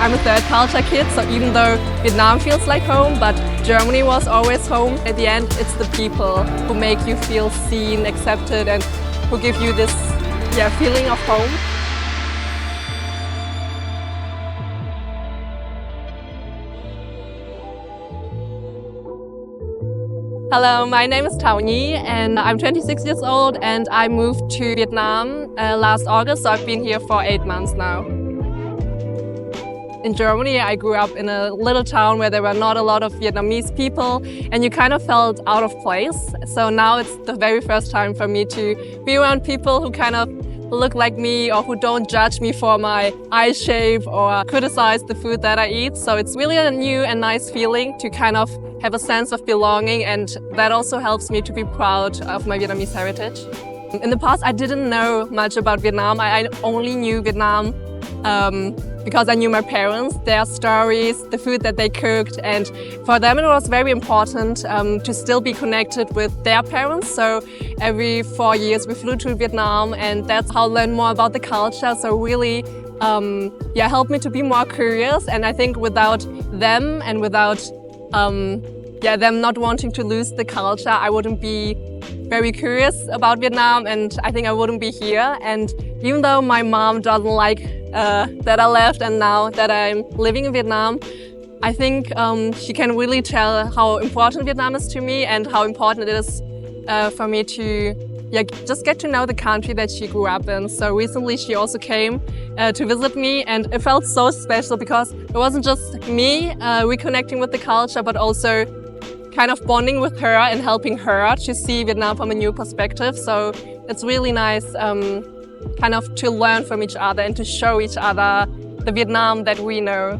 I'm a third culture kid, so even though Vietnam feels like home, but Germany was always home, at the end it's the people who make you feel seen, accepted, and who give you this feeling of home. Hello, my name is Thao Nhi and I'm 26 years old and I moved to Vietnam last August, so I've been here for 8 months now. In Germany, I grew up in a little town where there were not a lot of Vietnamese people and you kind of felt out of place. So now it's the very first time for me to be around people who kind of look like me or who don't judge me for my eye shape or criticize the food that I eat. So it's really a new and nice feeling to kind of have a sense of belonging, and that also helps me to be proud of my Vietnamese heritage. In the past, I didn't know much about Vietnam. I only knew Vietnam because I knew my parents, their stories, the food that they cooked, and for them it was very important to still be connected with their parents. So every 4 years we flew to Vietnam, and that's how I learned more about the culture. So really helped me to be more curious, and I think without them and without them not wanting to lose the culture, I wouldn't be very curious about Vietnam, and I think I wouldn't be here. And even though my mom doesn't like that I left and now that I'm living in Vietnam, I think she can really tell how important Vietnam is to me and how important it is for me to just get to know the country that she grew up in. So recently she also came to visit me, and it felt so special because it wasn't just me reconnecting with the culture, but also kind of bonding with her and helping her to see Vietnam from a new perspective. So it's really nice kind of to learn from each other and to show each other the Vietnam that we know.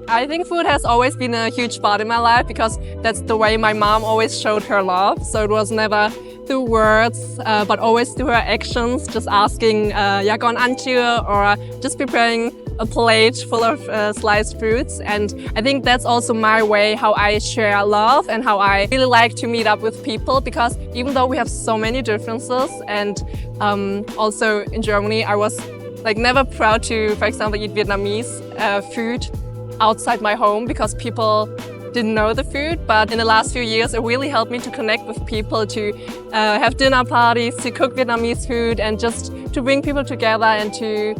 I think food has always been a huge part in my life because that's the way my mom always showed her love. So it was never through words, but always through her actions, just asking, con ăn chưa? Or just preparing a plate full of sliced fruits. And I think that's also my way how I share love and how I really like to meet up with people, because even though we have so many differences, and also in Germany I was never proud to, for example, eat Vietnamese food outside my home because people didn't know the food. But in the last few years it really helped me to connect with people, to have dinner parties, to cook Vietnamese food, and just to bring people together and to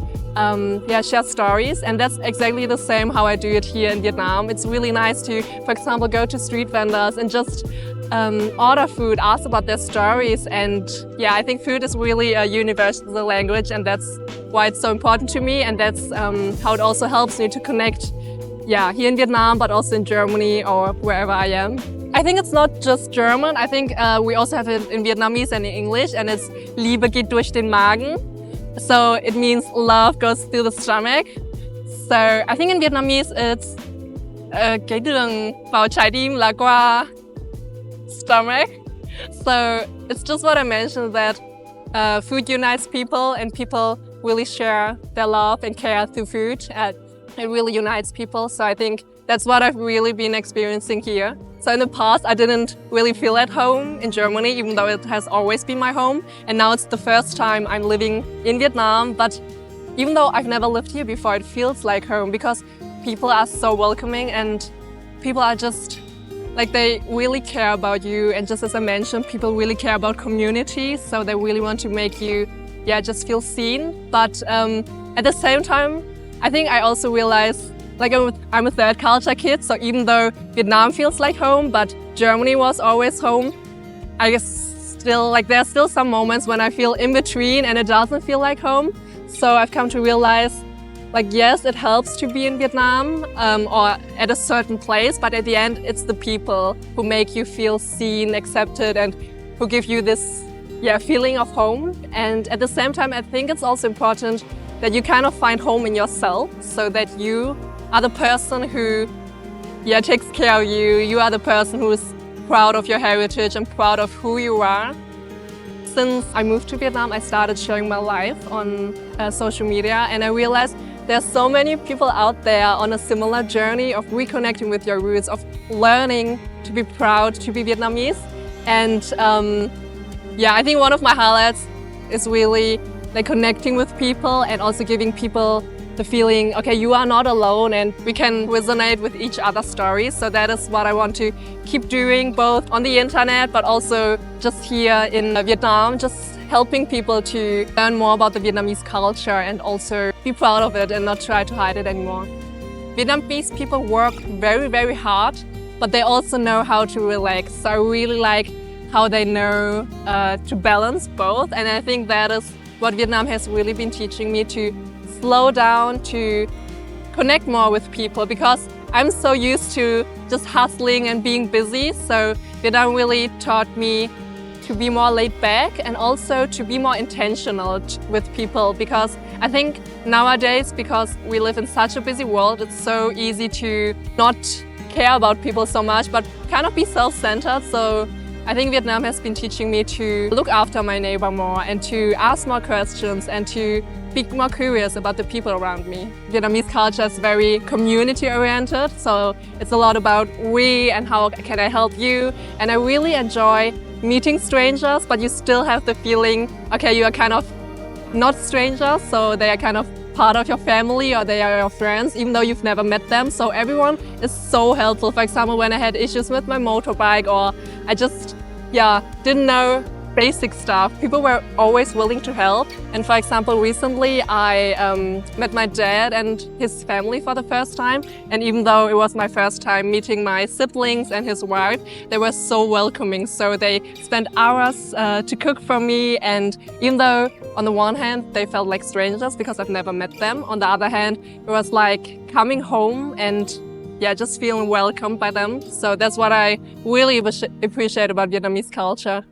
share stories. And that's exactly the same how I do it here in Vietnam. It's really nice to, for example, go to street vendors and just order food, ask about their stories. And I think food is really a universal language, and that's why it's so important to me, and that's how it also helps me to connect here in Vietnam, but also in Germany or wherever I am. I think it's not just German. I think we also have it in Vietnamese and in English, and it's Liebe geht durch den Magen. So it means love goes through the stomach. So I think in Vietnamese it's cái đường vào trái tim là qua stomach. So it's just what I mentioned, that food unites people and people really share their love and care through food. It really unites people. So I think that's what I've really been experiencing here. So in the past, I didn't really feel at home in Germany, even though it has always been my home. And now it's the first time I'm living in Vietnam. But even though I've never lived here before, it feels like home because people are so welcoming and people are just they really care about you. And just as I mentioned, people really care about community. So they really want to make you, just feel seen. But at the same time, I think I also realized I'm a third culture kid, so even though Vietnam feels like home, but Germany was always home, I guess still there's still some moments when I feel in between and it doesn't feel like home. So I've come to realize yes, it helps to be in Vietnam or at a certain place, but at the end it's the people who make you feel seen, accepted, and who give you this feeling of home. And at the same time, I think it's also important that you kind of find home in yourself, so that you are the person who takes care of you. You are the person who is proud of your heritage and proud of who you are. Since I moved to Vietnam, I started sharing my life on social media, and I realized there's so many people out there on a similar journey of reconnecting with your roots, of learning to be proud to be Vietnamese. And I think one of my highlights is really like connecting with people and also giving people the feeling, okay, you are not alone and we can resonate with each other's stories. So that is what I want to keep doing, both on the internet, but also just here in Vietnam, just helping people to learn more about the Vietnamese culture and also be proud of it and not try to hide it anymore. Vietnamese people work very, very hard, but they also know how to relax. So I really like how they know to balance both. And I think that is what Vietnam has really been teaching me, to slow down, to connect more with people, because I'm so used to just hustling and being busy. So Vietnam really taught me to be more laid back and also to be more intentional with people, because I think nowadays, because we live in such a busy world, it's so easy to not care about people so much, but kind of be self-centered. So I think Vietnam has been teaching me to look after my neighbor more and to ask more questions and to be more curious about the people around me. Vietnamese culture is very community-oriented, so it's a lot about we and how can I help you. And I really enjoy meeting strangers, but you still have the feeling, okay, you are kind of not strangers, so they are kind of part of your family or they are your friends, even though you've never met them. So everyone is so helpful. For example, when I had issues with my motorbike or I just didn't know basic stuff, people were always willing to help. And for example, recently I met my dad and his family for the first time. And even though it was my first time meeting my siblings and his wife, they were so welcoming. So they spent hours to cook for me. And even though on the one hand, they felt like strangers because I've never met them, on the other hand, it was like coming home and just feeling welcomed by them. So that's what I really appreciate about Vietnamese culture.